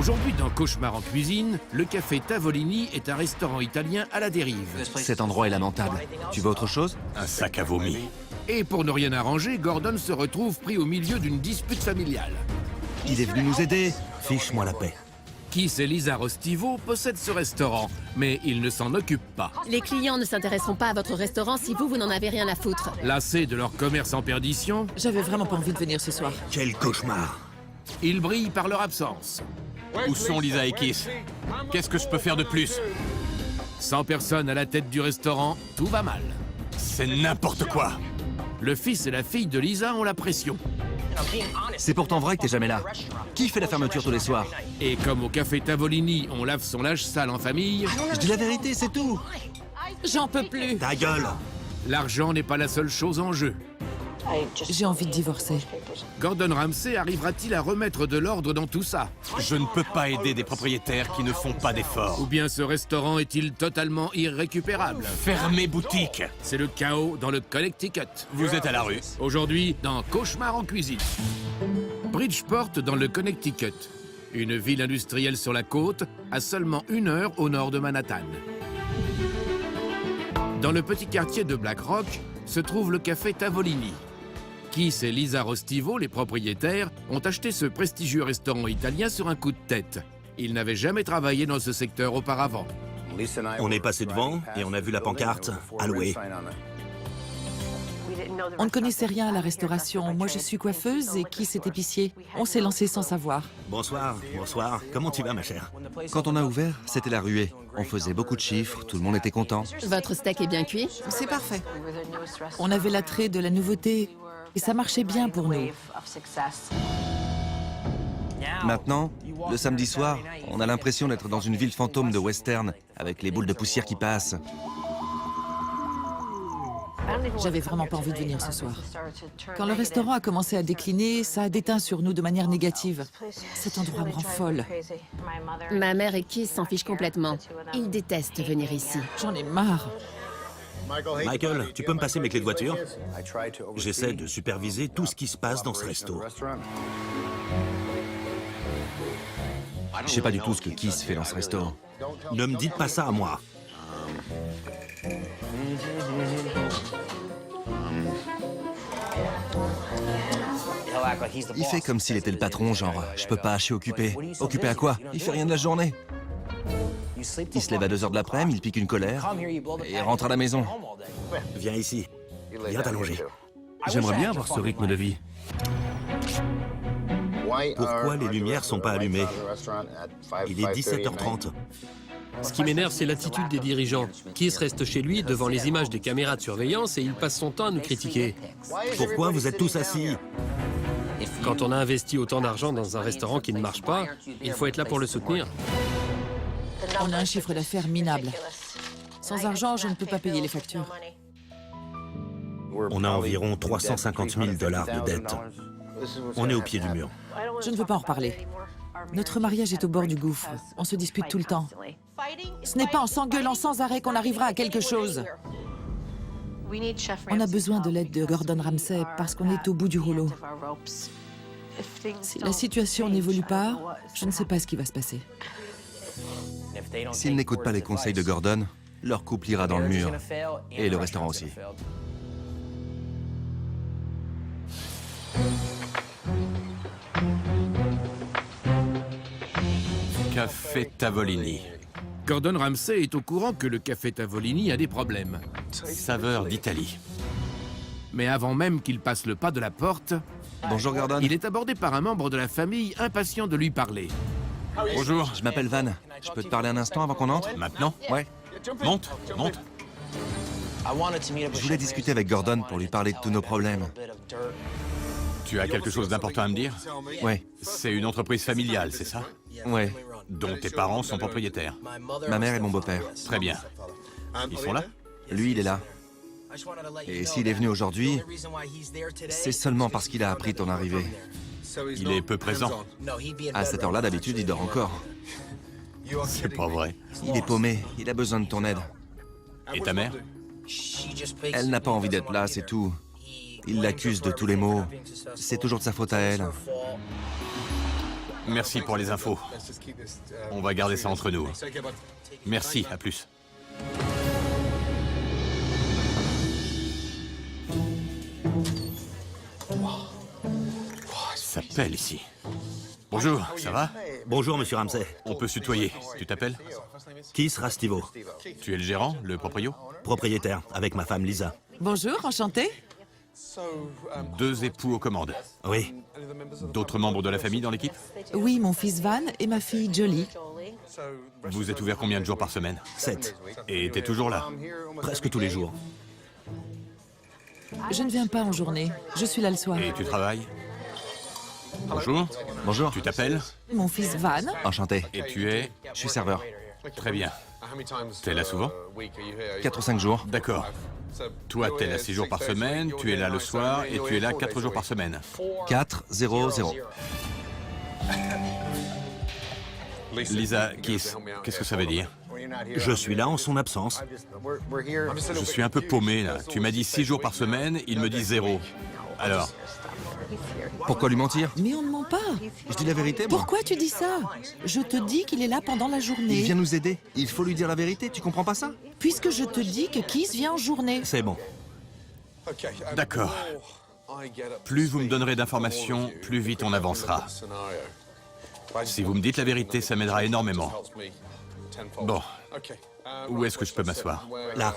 Aujourd'hui, dans Cauchemar en cuisine, le café Tavolini est un restaurant italien à la dérive. Cet endroit est lamentable. Tu veux autre chose? Un sac à vomi. Et pour ne rien arranger, Gordon se retrouve pris au milieu d'une dispute familiale. Il est venu nous aider. Fiche-moi la paix. Keith et Lisa Rostivo possèdent ce restaurant, mais ils ne s'en occupent pas. Les clients ne s'intéresseront pas à votre restaurant si vous n'en avez rien à foutre. Lassés de leur commerce en perdition, J'avais vraiment pas envie de venir ce soir. Quel cauchemar. ils brillent par leur absence. Où sont Lisa et Keith? Qu'est-ce que je peux faire de plus? Sans personne à la tête du restaurant, tout va mal. C'est n'importe quoi. Le fils et la fille de Lisa ont la pression. C'est pourtant vrai que t'es jamais là. Qui fait la fermeture tous les soirs? Et comme au café Tavolini, on lave son linge sale en famille, Je dis la vérité, c'est tout. J'en peux plus. Ta gueule. l'argent n'est pas la seule chose en jeu. J'ai envie de divorcer. Gordon Ramsay arrivera-t-il à remettre de l'ordre dans tout ça? Je ne peux pas aider des propriétaires qui ne font pas d'efforts. Ou bien ce restaurant est-il totalement irrécupérable? Fermez boutique. C'est le chaos dans le Connecticut. Vous êtes à la rue. Aujourd'hui, dans Cauchemar en cuisine. Bridgeport, dans le Connecticut. Une ville industrielle sur la côte, à seulement 1 heure au nord de Manhattan. Dans le petit quartier de Black Rock, se trouve le café Tavolini. Keith et Lisa Rostivo, les propriétaires, ont acheté ce prestigieux restaurant italien sur un coup de tête. Ils n'avaient jamais travaillé dans ce secteur auparavant. On est passé devant et on a vu la pancarte « à louer ». On ne connaissait rien à la restauration. Moi, je suis coiffeuse et qui c'est épicier. On s'est lancé sans savoir. Bonsoir, bonsoir. Comment tu vas, ma chère? Quand on a ouvert, c'était la ruée. On faisait beaucoup de chiffres, tout le monde était content. Votre steak est bien cuit? C'est parfait. On avait l'attrait de la nouveauté et ça marchait bien pour nous. Maintenant, le samedi soir, on a l'impression d'être dans une ville fantôme de western, avec les boules de poussière qui passent. J'avais vraiment pas envie de venir ce soir. Quand le restaurant a commencé à décliner, ça a déteint sur nous de manière négative. Cet endroit me rend folle. Ma mère et Keith s'en fichent complètement. Ils détestent venir ici. J'en ai marre. Michael, tu peux me passer mes clés de voiture? J'essaie de superviser tout ce qui se passe dans ce resto. Je sais pas du tout ce que Keith fait dans ce resto. Ne me dites pas ça à moi. Il fait comme s'il était le patron, genre, je peux pas, je suis occupé. Occupé à quoi? Il fait rien de la journée. Il se lève à 2 heures de l'après-midi, il pique une colère et rentre à la maison. Viens ici. Viens t'allonger. J'aimerais bien avoir ce rythme de vie. Pourquoi les lumières sont pas allumées? Il est 17h30. Ce qui m'énerve, c'est l'attitude des dirigeants. Keith reste chez lui devant les images des caméras de surveillance et il passe son temps à nous critiquer. Pourquoi vous êtes tous assis? Quand on a investi autant d'argent dans un restaurant qui ne marche pas, il faut être là pour le soutenir. On a un chiffre d'affaires minable. Sans argent, je ne peux pas payer les factures. On a environ 350 000 $ de dette. On est au pied du mur. Je ne veux pas en reparler. Notre mariage est au bord du gouffre. On se dispute tout le temps. Ce n'est pas en s'engueulant sans arrêt qu'on arrivera à quelque chose. On a besoin de l'aide de Gordon Ramsay parce qu'on est au bout du rouleau. Si la situation n'évolue pas, je ne sais pas ce qui va se passer. S'ils n'écoutent pas les conseils de Gordon, leur couple ira dans le mur. Et le restaurant aussi. Café Tavolini. Gordon Ramsay est au courant que le café Tavolini a des problèmes. Saveur d'Italie. Mais avant même qu'il passe le pas de la porte, Bonjour Gordon. il est abordé par un membre de la famille impatient de lui parler. Bonjour. Je m'appelle Van. Je peux te parler un instant avant qu'on entre? Maintenant? Ouais. Monte, monte. Je voulais discuter avec Gordon pour lui parler de tous nos problèmes. Tu as quelque chose d'important à me dire? Ouais, C'est une entreprise familiale, c'est ça? ouais. Dont tes parents sont propriétaires. Ma mère et mon beau-père. Très bien. Ils sont là? Lui, il est là. Et s'il est venu aujourd'hui, c'est seulement parce qu'il a appris ton arrivée. Il est peu présent. À cette heure-là, d'habitude, il dort encore. C'est pas vrai. Il est paumé, il a besoin de ton aide. Et ta mère? Elle n'a pas envie d'être là, c'est tout. Il l'accuse de tous les maux. C'est toujours de sa faute à elle. Merci pour les infos. On va garder ça entre nous. Merci, à plus. Ça pèle ici. Bonjour, ça va? Bonjour, monsieur Ramsey. On peut se tutoyer. Tu t'appelles? Keith Rastivo, Tu es le gérant, le proprio? propriétaire, avec ma femme Lisa. Bonjour, enchanté. 2 époux aux commandes. Oui, D'autres membres de la famille dans l'équipe? Oui, mon fils Van et ma fille Jolie. Vous êtes ouvert combien de jours par semaine? 7. Et t'es toujours là? Presque tous les jours. Je ne viens pas en journée. Je suis là le soir. Et tu travailles? Bonjour, Bonjour. tu t'appelles? Mon fils Van. Enchanté. Et tu es? Je suis serveur. Très bien. T'es là souvent? 4 ou 5 jours. D'accord. Toi, t'es là 6 jours par semaine, tu es là le soir et tu es là 4 jours par semaine. 4, 0, 0. Lisa, Keith, qu'est-ce que ça veut dire? Je suis là en son absence. Je suis un peu paumé là. Tu m'as dit 6 jours par semaine, il me dit 0. Alors, Pourquoi lui mentir? Mais on ne ment pas. Je dis la vérité, moi. Pourquoi tu dis ça? Je te dis qu'il est là pendant la Il journée. vient nous aider. Il faut lui dire la vérité, tu comprends pas ça? Puisque je te dis que Keith vient en journée. C'est bon. d'accord. Plus vous me donnerez d'informations, plus vite on avancera. Si vous me dites la vérité, ça m'aidera énormément. Bon, où est-ce que je peux m'asseoir? Là.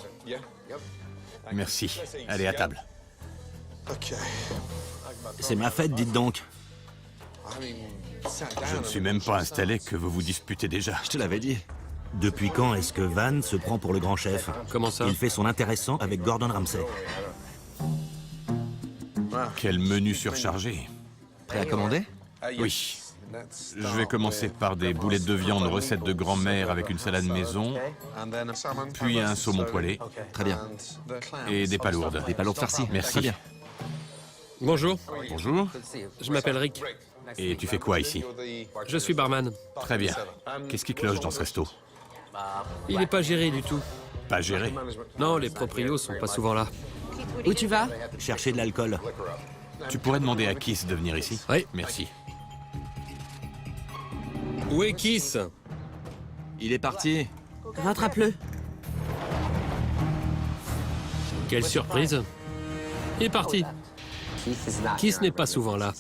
Merci. Allez, à table. C'est ma fête, dites donc. Je ne suis même pas installé que vous vous disputez déjà. Je te l'avais dit. Depuis quand est-ce que Van se prend pour le grand chef? Comment ça? Il fait son intéressant avec Gordon Ramsay. Quel menu surchargé. Prêt à commander? Oui. Je vais commencer par des boulettes de viande recette de grand-mère avec une salade maison, puis un saumon poêlé Très bien. et des palourdes. Des palourdes farcies. Merci. Très bien. Bonjour, Bonjour. je m'appelle Rick. Et tu fais quoi ici? Je suis barman. Très bien. Qu'est-ce qui cloche dans ce resto? Il n'est pas géré du tout. Pas géré. Non, les proprios sont pas souvent là. Où tu vas? Chercher de l'alcool. Tu pourrais demander à Keith de venir ici? Oui. Merci. Où est Keith? Il est parti. Rattrape-le. Quelle surprise. Il est parti. Keith n'est pas souvent là.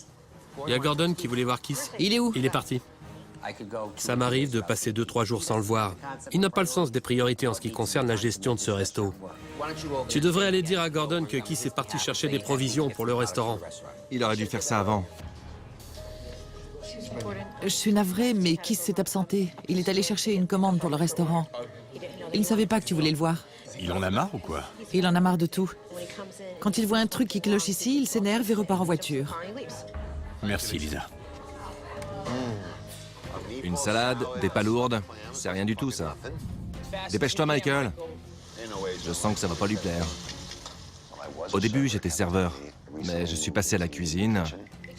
Il y a Gordon qui voulait voir Keith. Il est où? Il est parti. Ça m'arrive de passer 2-3 jours sans le voir. Il n'a pas le sens des priorités en ce qui concerne la gestion de ce resto. Tu devrais aller dire à Gordon que Keith est parti chercher des provisions pour le restaurant. Il aurait dû faire ça avant. Je suis navrée, mais Keith s'est absenté. Il est allé chercher une commande pour le restaurant. Il ne savait pas que tu voulais le voir. Il en a marre ou quoi? Il en a marre de tout. Quand il voit un truc qui cloche ici, il s'énerve et repart en voiture. Merci, Lisa. Une salade, des palourdes. C'est rien du tout, ça. Dépêche-toi, Michael. Je sens que ça va pas lui plaire. Au début, j'étais serveur. Mais je suis passé à la cuisine,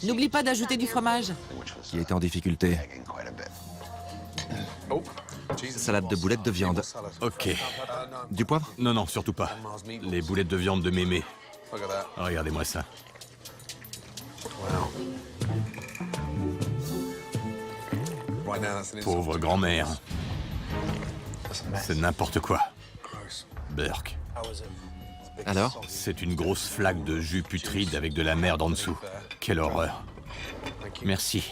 N'oublie pas d'ajouter du fromage. qui était en difficulté. Salade de boulettes de viande. Ok. Du poivre? Non, non, surtout pas. Les boulettes de viande de mémé. Regardez-moi ça. Pauvre grand-mère. C'est n'importe quoi. Burk. Alors? C'est une grosse flaque de jus putride avec de la merde en dessous. Quelle horreur. Merci.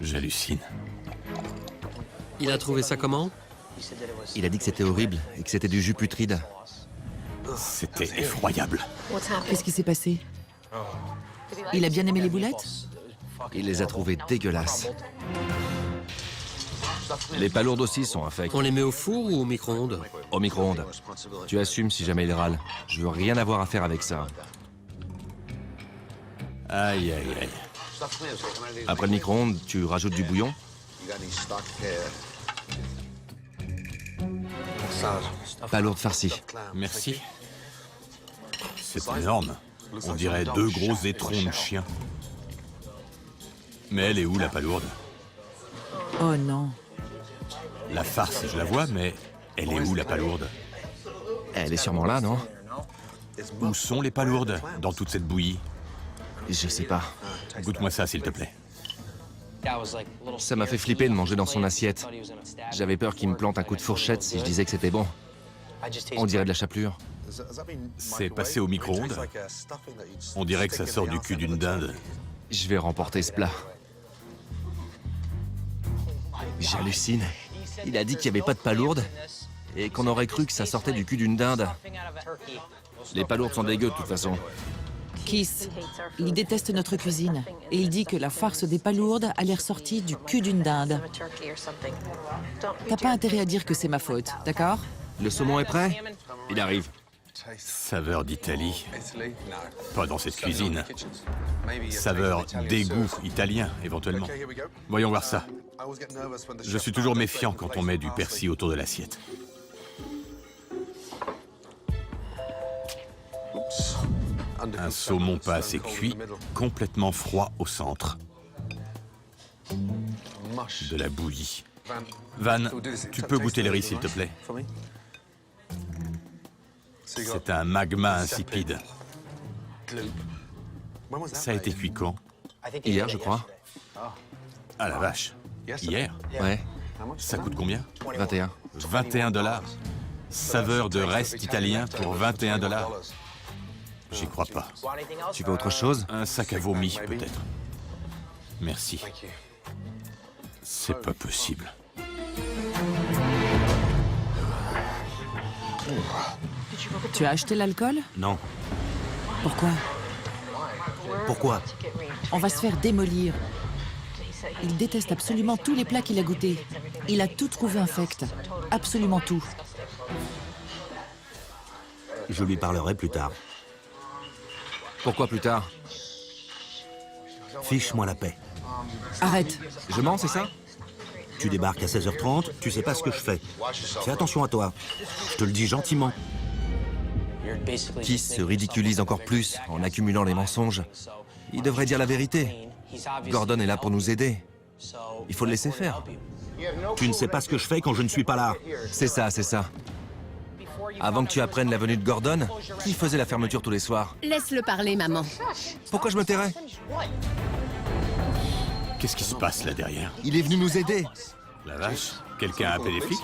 J'hallucine. Il a trouvé ça comment? Il a dit que c'était horrible et que c'était du jus putride. C'était effroyable. Qu'est-ce qui s'est passé? Il a bien aimé les boulettes? Il les a trouvées dégueulasses. Les palourdes aussi sont infectes. On les met au four ou au micro-ondes? Au micro-ondes. Tu assumes si jamais il râle. Je veux rien avoir à faire avec ça. Aïe, aïe, aïe. Après le micro-ondes, tu rajoutes du bouillon. Palourdes farcies. Merci. C'est énorme. On dirait 2 gros étrons de chien. Mais elle est où, la palourde? Oh non. La farce, je la vois, mais elle est où, la palourde? Elle est sûrement là, non? Où sont les palourdes dans toute cette bouillie? Je sais pas. Goûte-moi ça, s'il te plaît. Ça m'a fait flipper de manger dans son assiette. J'avais peur qu'il me plante un coup de fourchette si je disais que c'était bon. On dirait de la chapelure. C'est passé au micro-ondes. On dirait que ça sort du cul d'une dinde. Je vais remporter ce plat. J'hallucine. Il a dit qu'il n'y avait pas de palourdes et qu'on aurait cru que ça sortait du cul d'une dinde. Les palourdes sont dégueu de toute façon. Keith, il déteste notre cuisine. Et il dit que la farce des palourdes a l'air sortie du cul d'une dinde. T'as pas intérêt à dire que c'est ma faute, d'accord? Le saumon est prêt? Il arrive. Saveur d'Italie. Pas dans cette cuisine. Saveur d'égout italien, éventuellement. Voyons voir ça. Je suis toujours méfiant quand on met du persil autour de l'assiette. Un saumon pas assez cuit, complètement froid au centre. De la bouillie. Van, tu peux goûter le riz, s'il te plaît? C'est un magma insipide. Ça a été cuit quand? Hier, je crois. Ah la vache. Hier? Ouais, Ça coûte combien? 21. 21 $. Saveur de reste italien pour 21 $. J'y crois pas. Tu veux autre chose? Un sac à vomi, peut-être. Merci. C'est pas possible. Tu as acheté l'alcool? Non. Pourquoi? Pourquoi? On va se faire démolir. Il déteste absolument tous les plats qu'il a goûtés. Il a tout trouvé infect. Absolument tout. Je lui parlerai plus tard. Pourquoi plus tard? Fiche-moi la paix. Arrête. Je mens, c'est ça? Tu débarques à 16h30, tu sais pas ce que je fais. Fais attention à toi. Je te le dis gentiment. Keith se ridiculise encore plus en accumulant les mensonges. Il devrait dire la vérité. Gordon est là pour nous aider. Il faut le laisser faire. Tu ne sais pas ce que je fais quand je ne suis pas là. C'est ça, c'est ça. Avant que tu apprennes la venue de Gordon, qui faisait la fermeture tous les soirs? Laisse-le parler, maman. Pourquoi je me tairais? Qu'est-ce qui se passe là derrière? Il est venu nous aider. La vache? Quelqu'un a appelé les flics?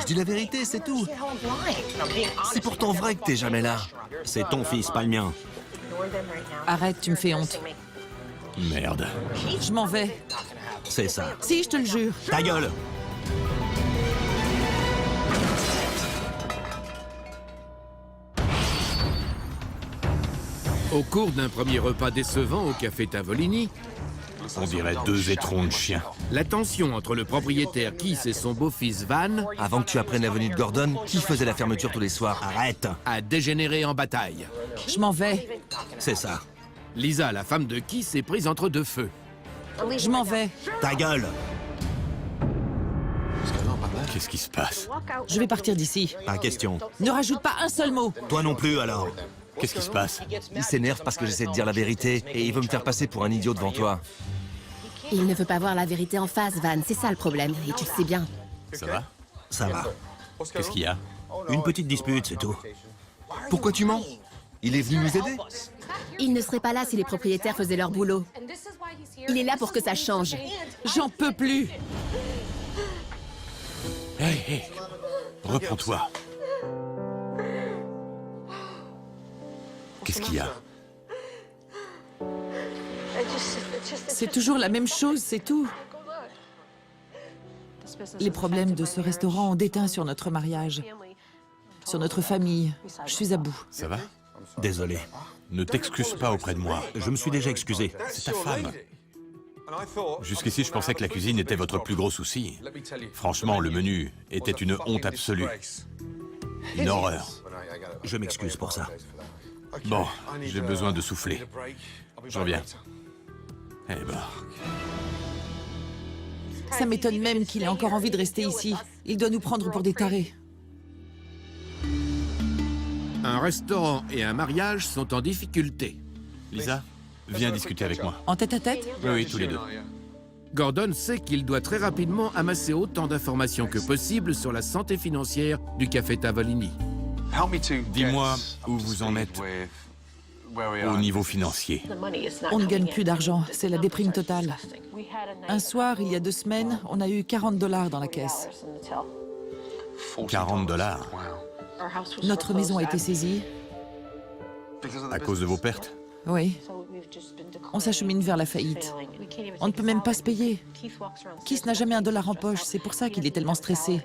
Je dis la vérité, c'est tout. C'est pourtant vrai que t'es jamais là. C'est ton fils, pas le mien. Arrête, tu me fais honte. Merde. Je m'en vais. C'est ça. Si, je te le jure. Ta gueule! Au cours d'un premier repas décevant au café Tavolini, On dirait deux étrons de chiens. la tension entre le propriétaire Keith et son beau-fils Van Avant que tu apprennes la venue de Gordon, qui faisait la fermeture tous les soirs? Arrête! a dégénéré en bataille. Je m'en vais. C'est ça. Lisa, la femme de Keith, est prise entre deux feux. Je m'en vais. Ta gueule! Qu'est-ce qui se passe? Je vais partir d'ici. Pas question. Ne rajoute pas un seul mot. Toi non plus, alors. Qu'est-ce qui se passe? Il s'énerve parce que j'essaie de dire la vérité et il veut me faire passer pour un idiot devant toi. Il ne veut pas voir la vérité en face, Van. C'est ça le problème. Et tu le sais bien. Ça va? Ça va. Qu'est-ce qu'il y a? Une petite dispute, c'est tout. Pourquoi tu mens? Il est venu nous aider. Il ne serait pas là si les propriétaires faisaient leur boulot. Il est là pour que ça change. J'en peux plus. Hé, hé! Reprends-toi. Qu'est-ce qu'il y a? C'est toujours la même chose, c'est tout. Les problèmes de ce restaurant ont déteint sur notre mariage, sur notre famille. Je suis à bout. Ça va? Désolé. Ne t'excuse pas auprès de moi. Je me suis déjà excusé. C'est ta femme. Jusqu'ici, je pensais que la cuisine était votre plus gros souci. Franchement, le menu était une honte absolue. Une horreur. Je m'excuse pour ça. Bon, j'ai besoin de souffler. Je reviens. Eh ben, Ça m'étonne même qu'il ait encore envie de rester ici. Il doit nous prendre pour des tarés. Un restaurant et un mariage sont en difficulté. Lisa, viens discuter avec moi. En tête-à-tête? Oui, oui, tous les deux. Gordon sait qu'il doit très rapidement amasser autant d'informations que possible sur la santé financière du café Tavolini. Dis-moi où vous en êtes au niveau financier. On ne gagne plus d'argent, c'est la déprime totale. Un soir, il y a 2 semaines, on a eu 40 $ dans la caisse. 40 $. Notre maison a été saisie. À cause de vos pertes? Oui. On s'achemine vers la faillite. On ne peut même pas se payer. Keith n'a jamais $1 en poche, c'est pour ça qu'il est tellement stressé.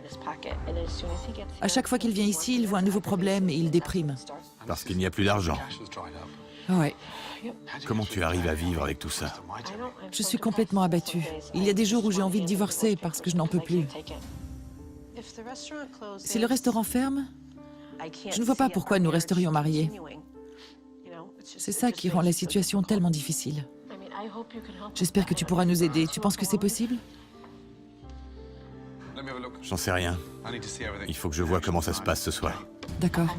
À chaque fois qu'il vient ici, il voit un nouveau problème et il déprime. Parce qu'il n'y a plus d'argent. Ouais, Comment tu arrives à vivre avec tout ça? je suis complètement abattue. Il y a des jours où j'ai envie de divorcer parce que je n'en peux plus. Si le restaurant ferme, je ne vois pas pourquoi nous resterions mariés. C'est ça qui rend la situation tellement difficile. J'espère que tu pourras nous aider. Tu penses que c'est possible? J'en sais rien. Il faut que je vois comment ça se passe ce soir. D'accord.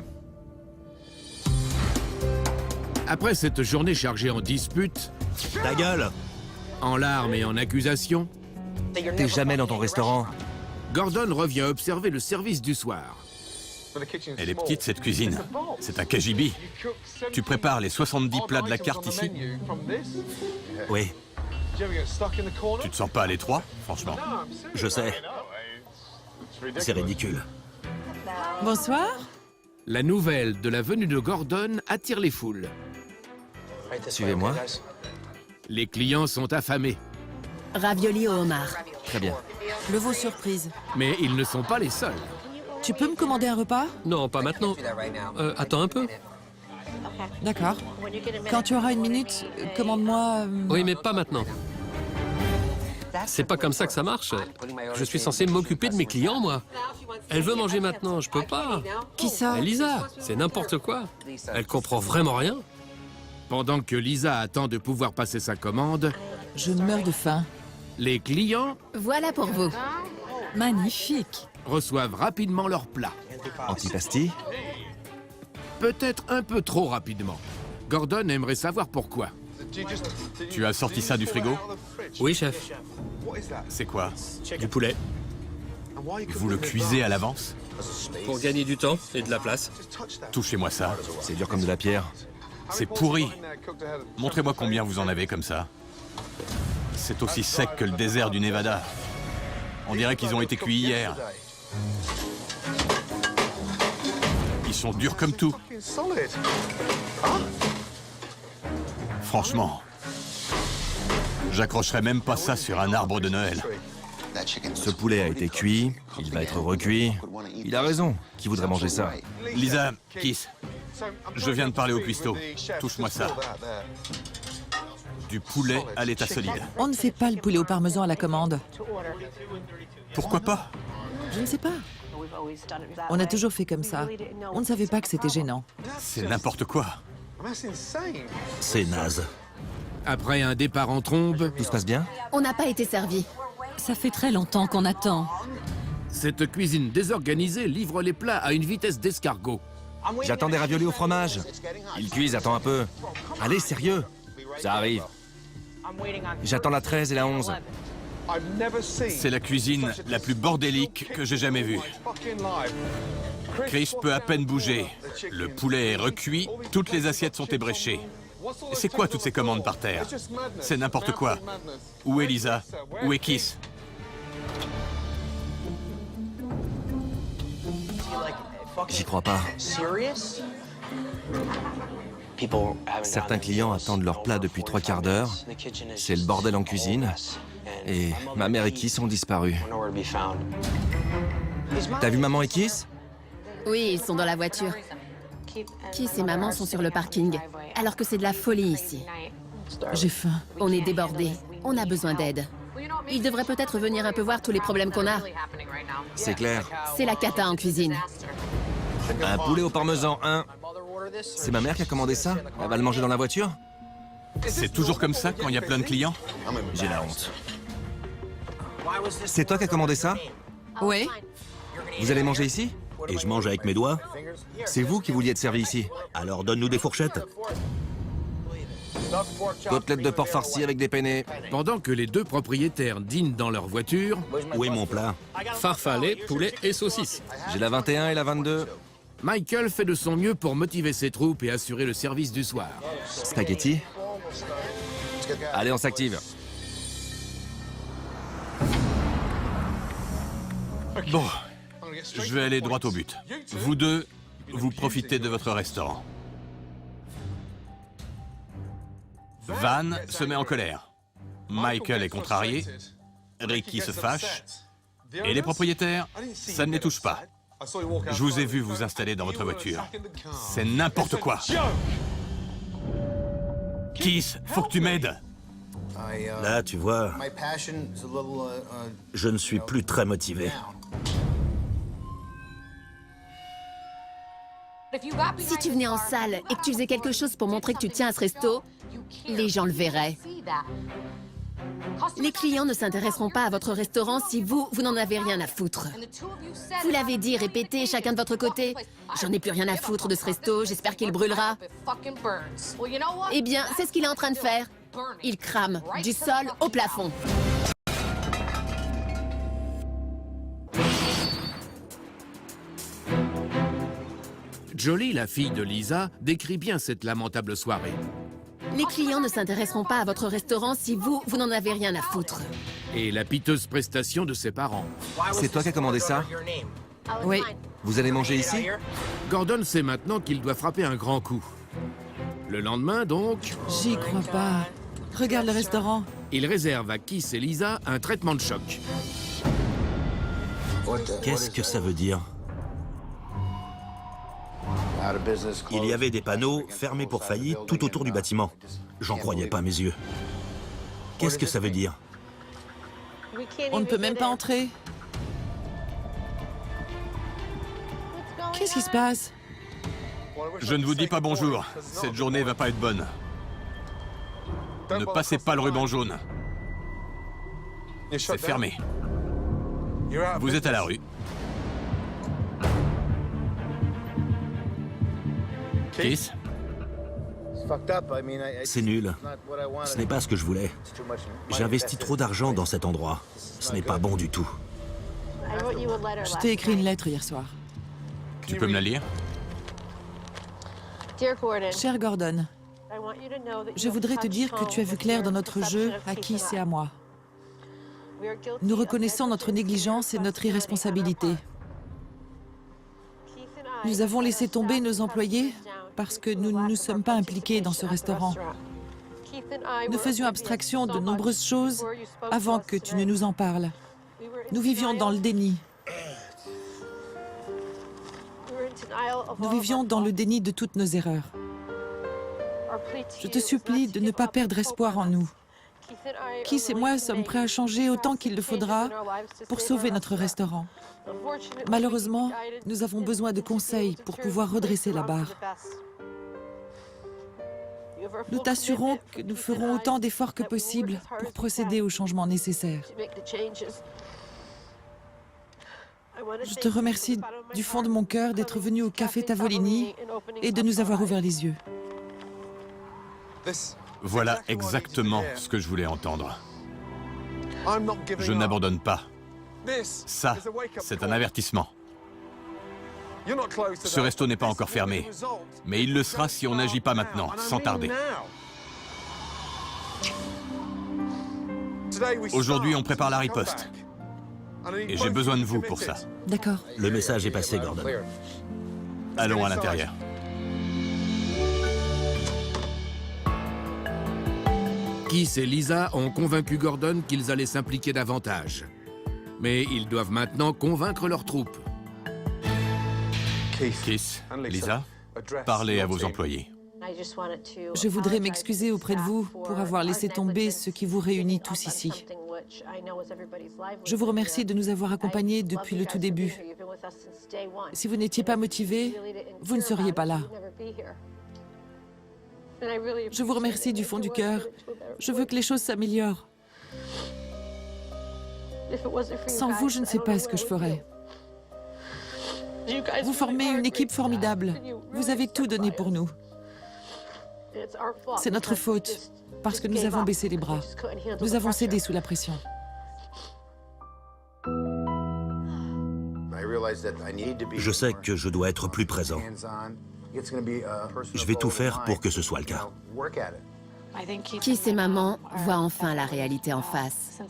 Après cette journée chargée en disputes, Ta gueule! en larmes et en accusations, T'es jamais dans ton restaurant. Gordon revient observer le service du soir. Elle est petite, cette cuisine. C'est un KGB. Tu prépares les 70 plats de la carte ici? Oui, Tu te sens pas à l'étroit, franchement? je sais. C'est ridicule. Bonsoir. La nouvelle de la venue de Gordon attire les foules. Suivez-moi. Les clients sont affamés, Ravioli au homard. Très bien. Le veau surprise. mais ils ne sont pas les seuls. Tu peux me commander un repas? Non, pas maintenant. Attends un peu. D'accord. Quand tu auras 1 minute, commande-moi... Oui, mais pas maintenant. C'est pas comme ça que ça marche. Je suis censé m'occuper de mes clients, moi. Elle veut manger maintenant, je peux pas. Qui ça? Lisa, c'est n'importe quoi. Elle comprend vraiment rien. Pendant que Lisa attend de pouvoir passer sa commande, Je meurs de faim. les clients Voilà pour vous. Magnifique. reçoivent rapidement leur plat. Antipasti. Peut-être un peu trop rapidement. Gordon aimerait savoir pourquoi. Tu as sorti ça du frigo? Oui, chef. C'est quoi? Du poulet. Vous le cuisez à l'avance? Pour gagner du temps et de la place. Touchez-moi ça. C'est dur comme de la pierre. C'est pourri. Montrez-moi combien vous en avez comme ça. C'est aussi sec que le désert du Nevada. On dirait qu'ils ont été cuits hier. Ils sont durs comme tout. Franchement, j'accrocherais même pas ça sur un arbre de Noël. Ce poulet a été cuit, il va être recuit. Il a raison. Qui voudrait manger ça? Lisa, Kiss, je viens de parler au cuistot. Touche-moi ça. Du poulet à l'état solide. On ne fait pas le poulet au parmesan à la commande. Pourquoi pas? Je ne sais pas. On a toujours fait comme ça. On ne savait pas que c'était gênant. C'est n'importe quoi. C'est naze. Après un départ en trombe, Tout se passe bien? On n'a pas été servi. Ça fait très longtemps qu'on attend. cette cuisine désorganisée livre les plats à une vitesse d'escargot. J'attends des raviolis au fromage. Ils cuisent, attends un peu. Allez, sérieux. Ça arrive. J'attends la 13 et la 11. C'est la cuisine la plus bordélique que j'ai jamais vue. Chris peut à peine bouger. Le poulet est recuit, toutes les assiettes sont ébréchées. C'est quoi toutes ces commandes par terre? C'est n'importe quoi. Où est Lisa? Où est Kiss? J'y crois pas. Certains clients attendent leur plat depuis 3/4 d'heure. C'est le bordel en cuisine. Et ma mère et Kiss ont disparu. T'as vu maman et Kiss? Oui, ils sont dans la voiture. Kiss et maman sont sur le parking, alors que c'est de la folie ici. J'ai faim. On est débordés. On a besoin d'aide. Ils devraient peut-être venir un peu voir tous les problèmes qu'on a. C'est clair. C'est la cata en cuisine. Un poulet au parmesan, 1. C'est ma mère qui a commandé ça? Elle va le manger dans la voiture? C'est toujours comme ça quand il y a plein de clients? J'ai la honte. C'est toi qui as commandé ça? Oui. Vous allez manger ici? Et je mange avec mes doigts? C'est vous qui vouliez être servi ici. Alors donne-nous des fourchettes. Côtelette de porc farci avec des penne. Pendant que les deux propriétaires dînent dans leur voiture, Où est mon plat? Farfalle, poulet et saucisses. J'ai la 21 et la 22. Michael fait de son mieux pour motiver ses troupes et assurer le service du soir. Spaghetti. Allez, on s'active. Bon, je vais aller droit au but. Vous deux, vous profitez de votre restaurant. Van se met en colère. Michael est contrarié. Ricky se fâche. Et les propriétaires, ça ne les touche pas. Je vous ai vu vous installer dans votre voiture. C'est n'importe quoi. Keith, faut que tu m'aides. Là, tu vois, je ne suis plus très motivé. Si tu venais en salle et que tu faisais quelque chose pour montrer que tu tiens à ce resto, les gens le verraient. Les clients ne s'intéresseront pas à votre restaurant si vous n'en avez rien à foutre. Vous l'avez dit, répétez, chacun de votre côté. J'en ai plus rien à foutre de ce resto, j'espère qu'il brûlera. Eh bien, c'est ce qu'il est en train de faire. Il crame, du sol au plafond. Jolie, la fille de Lisa, décrit bien cette lamentable soirée. Les clients ne s'intéresseront pas à votre restaurant si vous n'en avez rien à foutre. Et la piteuse prestation de ses parents. C'est toi qui as commandé ça? Oui. Vous allez manger ici? Gordon sait maintenant qu'il doit frapper un grand coup. Le lendemain, donc, J'y crois pas. Regarde le restaurant. il réserve à Keith et Lisa un traitement de choc. Qu'est-ce que ça veut dire? Il y avait des panneaux fermés pour faillite tout autour du bâtiment. J'en croyais pas mes yeux. Qu'est-ce que ça veut dire? On ne peut même pas entrer. Qu'est-ce qui se passe? Je ne vous dis pas bonjour. Cette journée va pas être bonne. Ne passez pas le ruban jaune. C'est fermé. Vous êtes à la rue. Keith, C'est nul. Ce n'est pas ce que je voulais. J'ai investi trop d'argent dans cet endroit. Ce n'est pas bon du tout. Je t'ai écrit une lettre hier soir. tu peux me la lire? Cher Gordon, je voudrais te dire que tu as vu clair dans notre jeu à Keith et à moi. Nous reconnaissons notre négligence et notre irresponsabilité. Nous avons laissé tomber nos employés parce que nous ne nous sommes pas impliqués dans ce restaurant. Nous faisions abstraction de nombreuses choses avant que tu ne nous en parles. Nous vivions dans le déni. Nous vivions dans le déni de toutes nos erreurs. Je te supplie de ne pas perdre espoir en nous. Keith et moi sommes prêts à changer autant qu'il le faudra pour sauver notre restaurant. Malheureusement, nous avons besoin de conseils pour pouvoir redresser la barre. Nous t'assurons que nous ferons autant d'efforts que possible pour procéder aux changements nécessaires. Je te remercie du fond de mon cœur d'être venu au Café Tavolini et de nous avoir ouvert les yeux. Voilà exactement ce que je voulais entendre. Je n'abandonne pas. Ça, c'est un avertissement. Ce resto n'est pas encore fermé, mais il le sera si on n'agit pas maintenant, sans tarder. Aujourd'hui, on prépare la riposte. Et j'ai besoin de vous pour ça. D'accord. Le message est passé, Gordon. Allons à l'intérieur. Keith et Lisa ont convaincu Gordon qu'ils allaient s'impliquer davantage. Mais ils doivent maintenant convaincre leurs troupes. Keith, Lisa, parlez à vos employés. Je voudrais m'excuser auprès de vous pour avoir laissé tomber ce qui vous réunit tous ici. Je vous remercie de nous avoir accompagnés depuis le tout début. Si vous n'étiez pas motivés, vous ne seriez pas là. Je vous remercie du fond du cœur. Je veux que les choses s'améliorent. Sans vous, je ne sais pas ce que je ferais. Vous formez une équipe formidable. Vous avez tout donné pour nous. C'est notre faute, parce que nous avons baissé les bras. Nous avons cédé sous la pression. Je sais que je dois être plus présent. Je vais tout faire pour que ce soit le cas. Keith et maman voient enfin la réalité en face.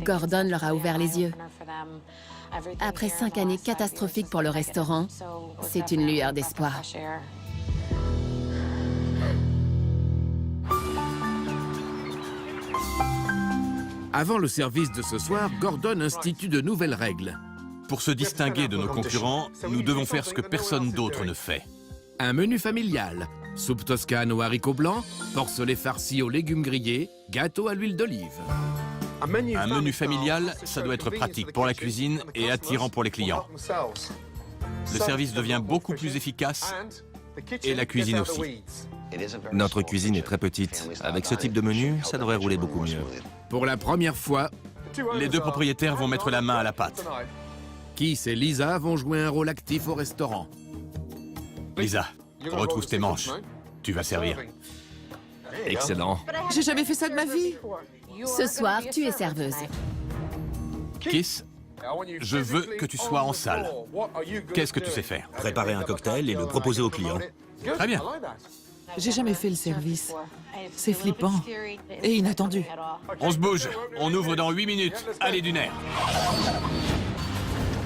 Gordon leur a ouvert les yeux. Après 5 années catastrophiques pour le restaurant, c'est une lueur d'espoir. Avant le service de ce soir, Gordon institue de nouvelles règles. Pour se distinguer de nos concurrents, nous devons faire ce que personne d'autre ne fait. Un menu familial, soupe toscane aux haricots blancs, porcelets farcis aux légumes grillés, gâteau à l'huile d'olive. Un menu familial, ça doit être pratique pour la cuisine et attirant pour les clients. Le service devient beaucoup plus efficace et la cuisine aussi. Notre cuisine est très petite. Avec ce type de menu, ça devrait rouler beaucoup mieux. Pour la première fois, Les deux propriétaires vont mettre la main à la pâte. Keith et Lisa vont jouer un rôle actif au restaurant. Lisa, retrousse tes manches. Tu vas servir. Excellent. J'ai jamais fait ça de ma vie. Ce soir, tu es serveuse. Keith, je veux que tu sois en salle. Qu'est-ce que tu sais faire? Préparer un cocktail et le proposer aux clients. Très bien. J'ai jamais fait le service. C'est flippant et inattendu. On se bouge. On ouvre dans 8 minutes. Allez, du nerf.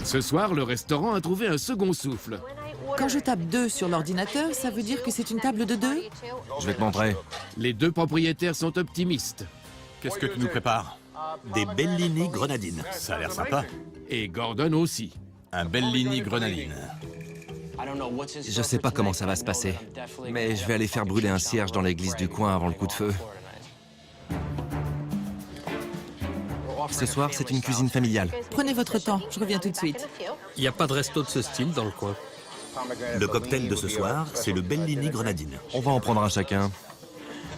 Ce soir, le restaurant a trouvé un second souffle. Quand je tape 2 sur l'ordinateur, ça veut dire que c'est une table de 2? Je vais te montrer. Les deux propriétaires sont optimistes. Qu'est-ce que tu nous prépares? Des bellini grenadines. Ça a l'air sympa. Et Gordon aussi. Un bellini grenadine. Je sais pas comment ça va se passer, mais je vais aller faire brûler un cierge dans l'église du coin avant le coup de feu. Ce soir, c'est une cuisine familiale. Prenez votre temps, je reviens tout de suite. Il n'y a pas de resto de ce style dans le coin. Le cocktail de ce soir, c'est le bellini grenadine. On va en prendre un chacun.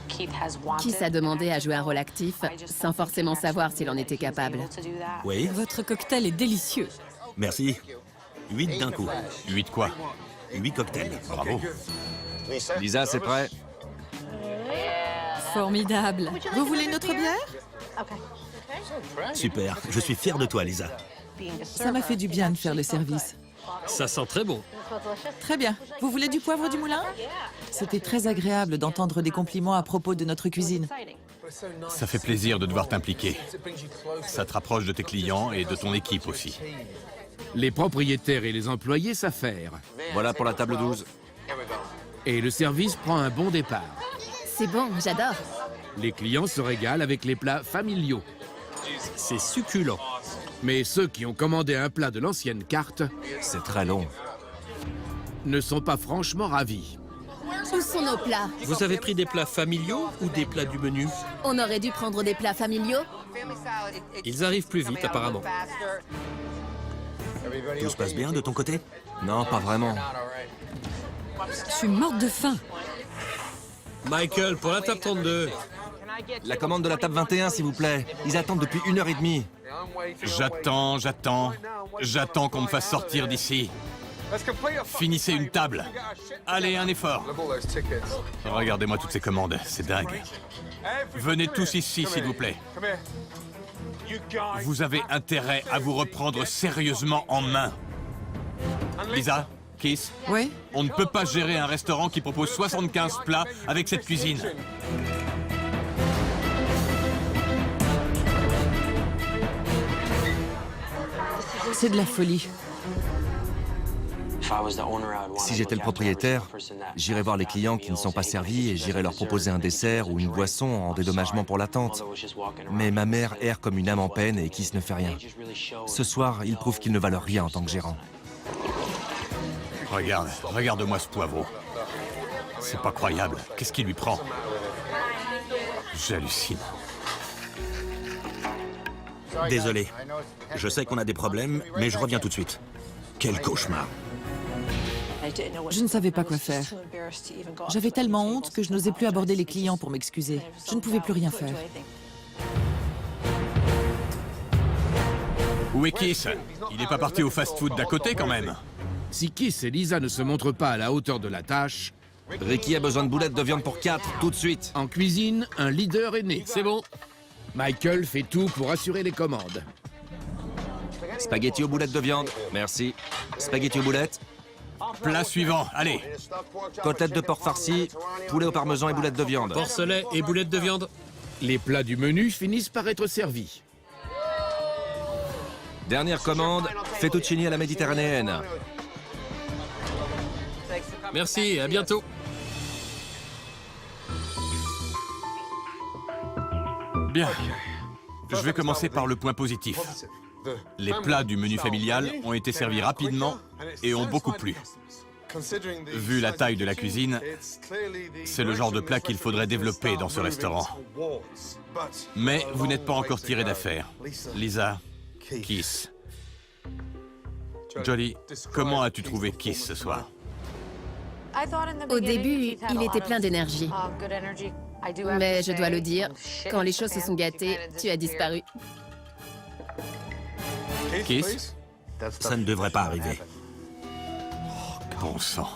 Keith a demandé à jouer un rôle actif, sans forcément savoir s'il en était capable. Oui, Votre cocktail est délicieux. merci. 8 d'un coup. 8 quoi? 8 cocktails. Bravo. Lisa, c'est prêt? Formidable. Vous voulez une autre bière? Super. Je suis fier de toi, Lisa. Ça m'a fait du bien de faire le service. Ça sent très bon. Très bien. Vous voulez du poivre du moulin? C'était très agréable d'entendre des compliments à propos de notre cuisine. Ça fait plaisir de devoir t'impliquer. Ça te rapproche de tes clients et de ton équipe aussi. Les propriétaires et les employés s'affairent. Voilà pour la table 12. Et le service prend un bon départ. C'est bon, j'adore. Les clients se régalent avec les plats familiaux. C'est succulent. Mais ceux qui ont commandé un plat de l'ancienne carte C'est très long. ne sont pas franchement ravis. Où sont nos plats? Vous avez pris des plats familiaux ou des plats du menu? On aurait dû prendre des plats familiaux. Ils arrivent plus vite, apparemment. Tout se passe bien de ton côté? Non, pas vraiment. Je suis morte de faim. Michael, pour la table 32. La commande de la table 21, s'il vous plaît. Ils attendent depuis 1h30. J'attends qu'on me fasse sortir d'ici. Finissez une table. Allez, un effort. Regardez-moi toutes ces commandes, c'est dingue. Venez tous ici, s'il vous plaît. Vous avez intérêt à vous reprendre sérieusement en main. Lisa, Keith, Oui? on ne peut pas gérer un restaurant qui propose 75 plats avec cette cuisine. C'est de la folie. Si j'étais le propriétaire, j'irais voir les clients qui ne sont pas servis et j'irais leur proposer un dessert ou une boisson en dédommagement pour l'attente. Mais ma mère erre comme une âme en peine et Keith ne fait rien. Ce soir, il prouve qu'il ne valent rien en tant que gérant. Regarde-moi ce poivreau. C'est pas croyable. Qu'est-ce qui lui prend? J'hallucine. Désolé. Je sais qu'on a des problèmes, mais je reviens tout de suite. Quel cauchemar. Je ne savais pas quoi faire. J'avais tellement honte que je n'osais plus aborder les clients pour m'excuser. Je ne pouvais plus rien faire. Où est Keith? Il n'est pas parti au fast-food d'à côté quand même. Si Keith et Lisa ne se montrent pas à la hauteur de la tâche, Ricky a besoin de boulettes de viande pour 4, tout de suite. en cuisine, un leader est né. C'est bon. Michael fait tout pour assurer les commandes. Spaghetti aux boulettes de viande. Merci. Spaghetti aux boulettes. Plat suivant, allez. Côtelette de porc farci, poulet au parmesan et boulettes de viande. Porcelet et boulettes de viande. Les plats du menu finissent par être servis. Dernière commande, fettuccine à la méditerranéenne. Merci, à bientôt. Bien. Je vais commencer par le point positif. Les plats du menu familial ont été servis rapidement et ont beaucoup plu. Vu la taille de la cuisine, c'est le genre de plat qu'il faudrait développer dans ce restaurant. Mais vous n'êtes pas encore tiré d'affaire. Lisa, Keith. Jolly, comment as-tu trouvé Keith ce soir? Au début, il était plein d'énergie. Mais je dois le dire, quand les choses se sont gâtées, tu as disparu. Keith? Ça ne devrait pas arriver. Bon sang.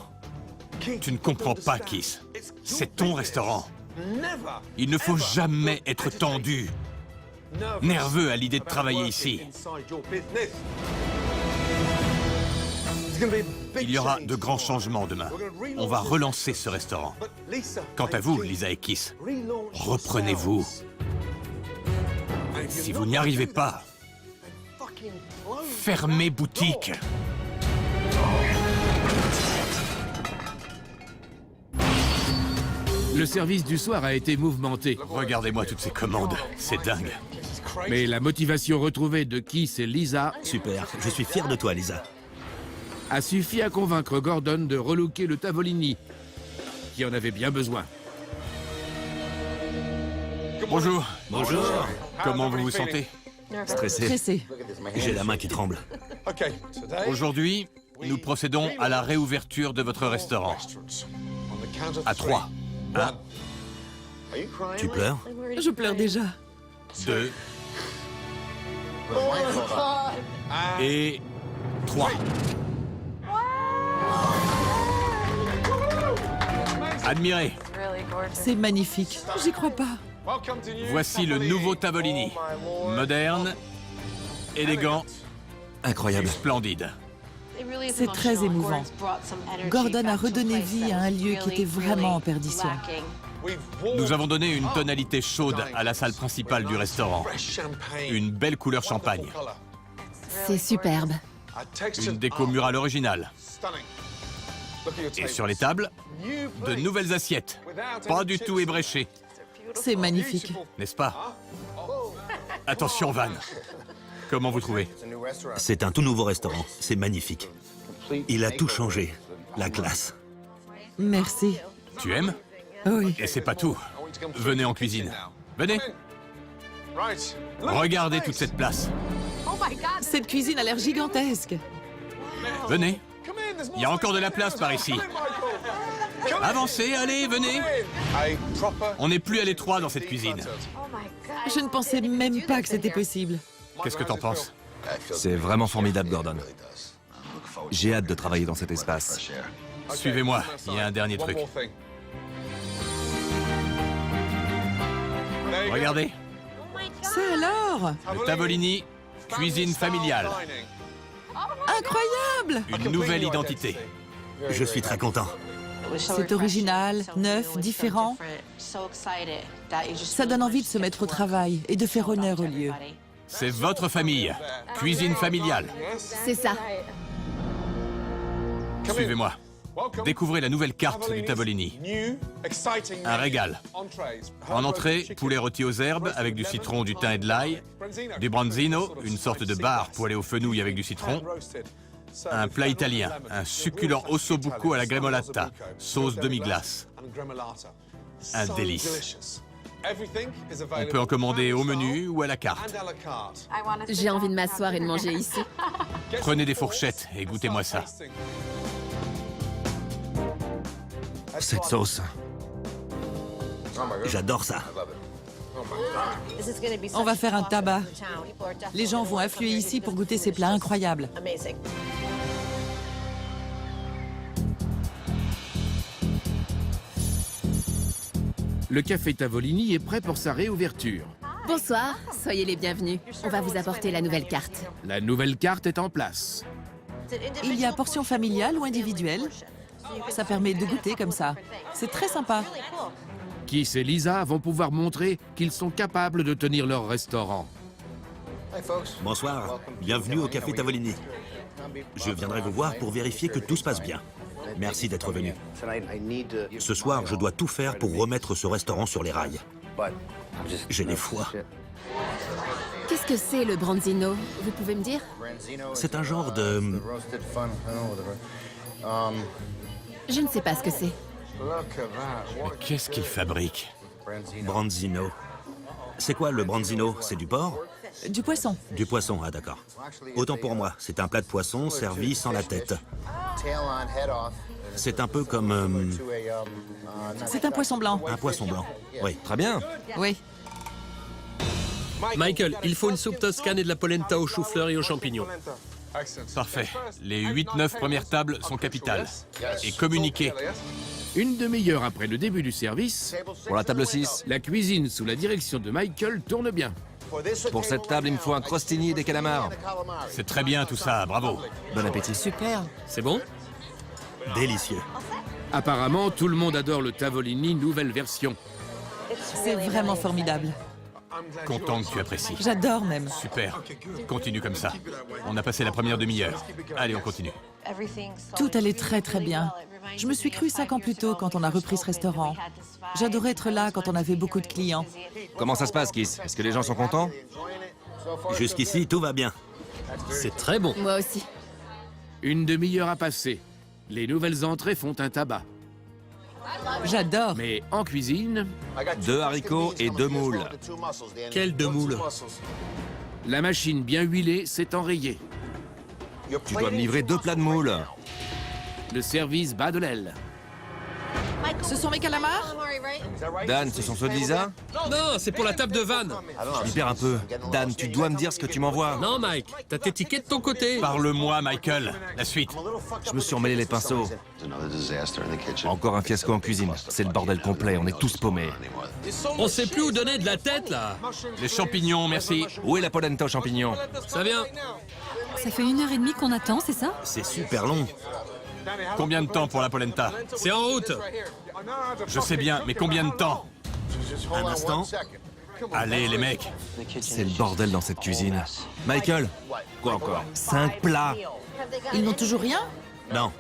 Tu ne comprends pas, Keith. C'est ton restaurant. Il ne faut jamais être tendu, nerveux à l'idée de travailler ici. Il y aura de grands changements demain. On va relancer ce restaurant. Quant à vous, Lisa et Keith, reprenez-vous. Si vous n'y arrivez pas, fermez boutique. Le service du soir a été mouvementé, Regardez-moi toutes ces commandes, c'est dingue. mais la motivation retrouvée de Keith et Lisa Super, je suis fier de toi, Lisa. a suffi à convaincre Gordon de relooker le tavolini, qui en avait bien besoin. Bonjour. Bonjour. Comment vous vous sentez? Stressé. Stressé. J'ai la main qui tremble. Aujourd'hui, nous procédons à la réouverture de votre restaurant. À 3. 1, Tu pleures? Je pleure déjà. 2 et 3. Admirez, C'est magnifique. J'y crois pas. voici le nouveau tavolini. Moderne, élégant, Incroyable. splendide. C'est très émouvant. Gordon a redonné vie à un lieu qui était vraiment en perdition. Nous avons donné une tonalité chaude à la salle principale du restaurant. Une belle couleur champagne. C'est superbe. Une déco murale originale. Et sur les tables, de nouvelles assiettes. Pas du tout ébréchées, C'est magnifique. n'est-ce pas? Attention, Van. Comment vous trouvez? C'est un tout nouveau restaurant. C'est magnifique. Il a tout changé. La classe. Merci. Tu aimes? Oui. Et c'est pas tout. Venez en cuisine. Venez. Regardez toute cette place. Cette cuisine a l'air gigantesque. Venez. Il y a encore de la place par ici. Avancez, allez, venez. On n'est plus à l'étroit dans cette cuisine. Je ne pensais même pas que c'était possible. Qu'est-ce que t'en penses? C'est vraiment formidable, Gordon. J'ai hâte de travailler dans cet espace. Suivez-moi, il y a un dernier truc. Regardez, Ça alors? le tavolini, cuisine familiale. Incroyable! Une nouvelle identité. Je suis très content. C'est original, neuf, différent. Ça donne envie de se mettre au travail et de faire honneur au lieu. C'est votre famille. Cuisine familiale. C'est ça. Suivez-moi. Découvrez la nouvelle carte du tavolini. Un régal. En entrée, poulet rôti aux herbes avec du citron, du thym et de l'ail. Du branzino, une sorte de bar poêlé au fenouil avec du citron. Un plat italien, un succulent ossobuco à la gremolata, sauce demi-glace. Un délice. On peut en commander au menu ou à la carte. J'ai envie de m'asseoir et de manger ici. Prenez des fourchettes et goûtez-moi ça. Cette sauce. J'adore ça. On va faire un tabac. Les gens vont affluer ici pour goûter ces plats incroyables. Le café Tavolini est prêt pour sa réouverture. Bonsoir, soyez les bienvenus. On va vous apporter la nouvelle carte. La nouvelle carte est en place. Il y a portion familiale ou individuelle. Ça permet de goûter comme ça. C'est très sympa. Keith et Lisa vont pouvoir montrer qu'ils sont capables de tenir leur restaurant. Bonsoir, bienvenue au Café Tavolini. Je viendrai vous voir pour vérifier que tout se passe bien. Merci d'être venu. Ce soir, je dois tout faire pour remettre ce restaurant sur les rails. J'ai les foies. Qu'est-ce que c'est le branzino? Vous pouvez me dire? C'est un genre de... Je ne sais pas ce que c'est. Mais qu'est-ce qu'il fabrique? branzino. C'est quoi le branzino? C'est du porc? Du poisson. Du poisson, ah d'accord. Autant pour moi, c'est un plat de poisson servi sans la tête. C'est un peu comme... C'est un poisson blanc. un poisson blanc. Oui. Très bien. Oui. Michael, il faut une soupe toscane et de la polenta aux choux-fleurs et aux champignons. Parfait. Les 8-9 premières tables sont capitales. Et communiquées. Une demi-heure après le début du service, Pour la table 6, la cuisine sous la direction de Michael tourne bien. pour cette table, il me faut un crostini et des calamars. C'est très bien tout ça, bravo. Bon appétit. Super. C'est bon? Délicieux. Apparemment, tout le monde adore le tavolini nouvelle version. C'est vraiment formidable. Content que tu apprécies. J'adore même. Super. Continue comme ça. On a passé la première demi-heure. Allez, on continue. Tout allait très très bien. Je me suis cru 5 ans plus tôt quand on a repris ce restaurant. J'adorais être là quand on avait beaucoup de clients. Comment ça se passe, Keith? Est-ce que les gens sont contents? Jusqu'ici, tout va bien. C'est très bon. Moi aussi. Une demi-heure a passé. Les nouvelles entrées font un tabac. J'adore. Mais en cuisine, 2 haricots et 2 moules. Quel de moule. la machine bien huilée s'est enrayée. Tu dois me livrer 2 plats de moules. Le service bat de l'aile. Ce sont mes calamars? Dan, ce sont ceux de Lisa? Non, c'est pour la table de Van. Je libère un peu. Dan, tu dois me dire ce que tu m'envoies. Non, Mike, t'as tes tickets de ton côté. Parle-moi, Michael. La suite. Je me suis emmêlé les pinceaux. Encore un fiasco en cuisine. C'est le bordel complet, on est tous paumés. On sait plus où donner de la tête, là. Les champignons, merci. Où est la polenta aux champignons? Ça vient. Ça fait 1h30 qu'on attend, c'est ça? C'est super long. Combien de temps pour la polenta? C'est en route. Je sais bien, mais combien de temps? Un instant. Allez, les mecs. C'est le bordel dans cette cuisine. Michael? Quoi encore? 5 plats. Ils n'ont toujours rien? Non.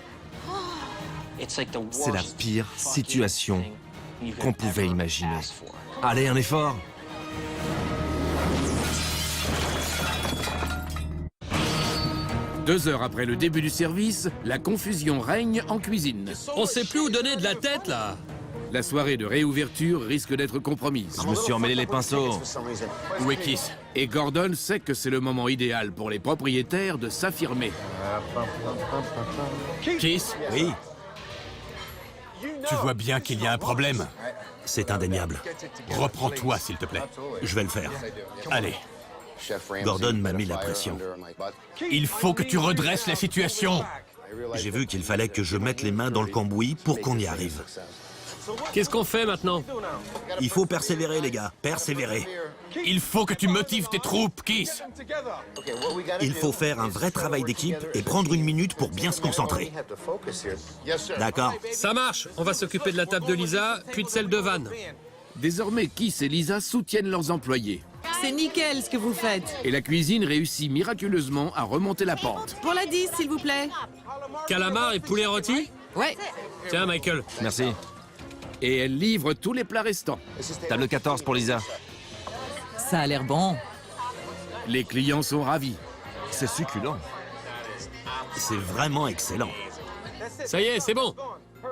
C'est la pire situation qu'on pouvait imaginer. Allez, un effort. Deux heures après le début du service, la confusion règne en cuisine. On sait plus où donner de la tête, là. La soirée de réouverture risque d'être compromise. Je me suis emmêlé les pinceaux. Où est Keith? Et Gordon sait que c'est le moment idéal pour les propriétaires de s'affirmer. Keith? Oui, Tu vois bien qu'il y a un problème. c'est indéniable. Reprends-toi, s'il te plaît. Je vais le faire. Allez. Gordon m'a mis la pression. Il faut que tu redresses la situation. J'ai vu qu'il fallait que je mette les mains dans le cambouis pour qu'on y arrive. Qu'est-ce qu'on fait maintenant? Il faut persévérer, les gars. Persévérer. Il faut que tu motives tes troupes, Keith. Il faut faire un vrai travail d'équipe et prendre une minute pour bien se concentrer. D'accord? Ça marche. On va s'occuper de la table de Lisa, puis de celle de Van. Désormais, Keith et Lisa soutiennent leurs employés. C'est nickel ce que vous faites. Et la cuisine réussit miraculeusement à remonter la pente. Pour la 10, s'il vous plaît. Calamar et poulet rôti? Ouais. Tiens, Michael. Merci. Et elle livre tous les plats restants. Table 14 pour Lisa. Ça a l'air bon. Les clients sont ravis. C'est succulent. C'est vraiment excellent. Ça y est, c'est bon.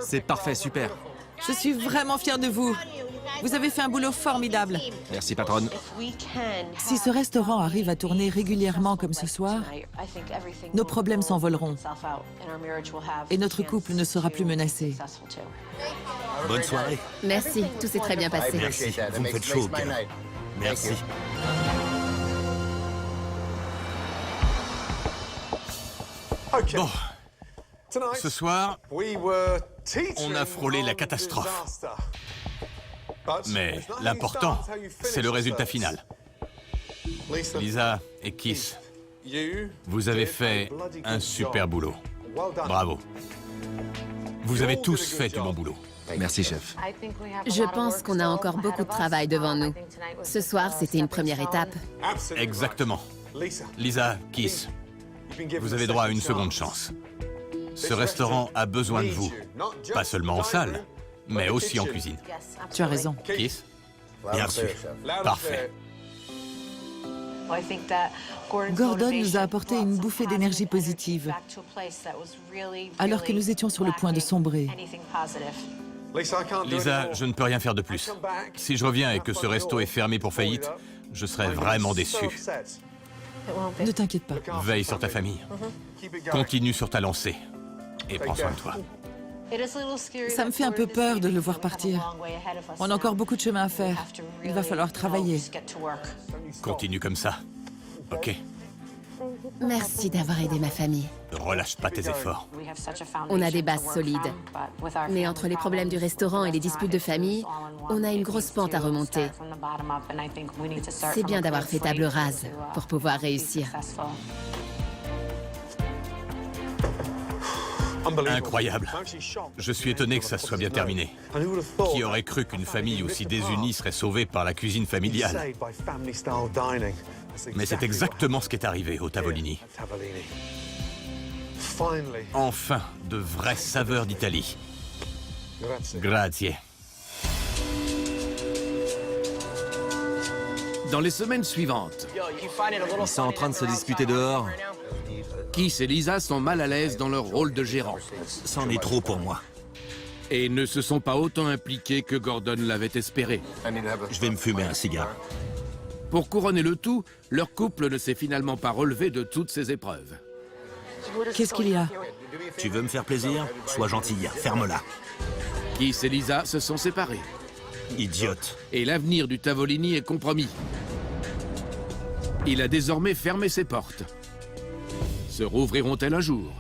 C'est parfait, super. Je suis vraiment fière de vous. Vous avez fait un boulot formidable. Merci, patronne. Si ce restaurant arrive à tourner régulièrement comme ce soir, nos problèmes s'envoleront et notre couple ne sera plus menacé. Bonne soirée. Merci, tout s'est très bien passé. Merci. Vous me faites chaud au cœur. Merci. Bon. Ce soir, on a frôlé la catastrophe. Mais l'important, c'est le résultat final. Lisa et Keith, vous avez fait un super boulot. Bravo. Vous avez tous fait du bon boulot. Merci, chef. Je pense qu'on a encore beaucoup de travail devant nous. Ce soir, c'était une première étape. Exactement. Lisa, Keith, vous avez droit à une seconde chance. Ce restaurant a besoin de vous. Pas seulement en salle, mais aussi en cuisine. Tu as raison. Keith? Bien reçu. Parfait. Gordon nous a apporté une bouffée d'énergie positive, alors que nous étions sur le point de sombrer. Lisa, je ne peux rien faire de plus. Si je reviens et que ce resto est fermé pour faillite, je serai vraiment déçu. Ne t'inquiète pas. Veille sur ta famille. Continue sur ta lancée. Et prends soin de toi. Ça me fait un peu peur de le voir partir. On a encore beaucoup de chemin à faire. Il va falloir travailler. Continue comme ça. Ok? Merci d'avoir aidé ma famille. Ne relâche pas tes efforts. On a des bases solides. Mais entre les problèmes du restaurant et les disputes de famille, on a une grosse pente à remonter. C'est bien d'avoir fait table rase pour pouvoir réussir. Incroyable. Je suis étonné que ça soit bien terminé. Qui aurait cru qu'une famille aussi désunie serait sauvée par la cuisine familiale? Mais c'est exactement ce qui est arrivé au Tavolini. Enfin, de vraies saveurs d'Italie. Grazie. Dans les semaines suivantes, Ils sont en train de se disputer dehors. Keith et Lisa sont mal à l'aise dans leur rôle de gérant C'en est trop pour moi. et ne se sont pas autant impliqués que Gordon l'avait espéré. Je vais me fumer un cigare. Pour couronner le tout, leur couple ne s'est finalement pas relevé de toutes ces épreuves. Qu'est-ce qu'il y a? Tu veux me faire plaisir? Sois gentille, ferme-la. Keith et Lisa se sont séparés Idiote. et l'avenir du Tavolini est compromis. Il a désormais fermé ses portes. Se rouvriront-elles un jour?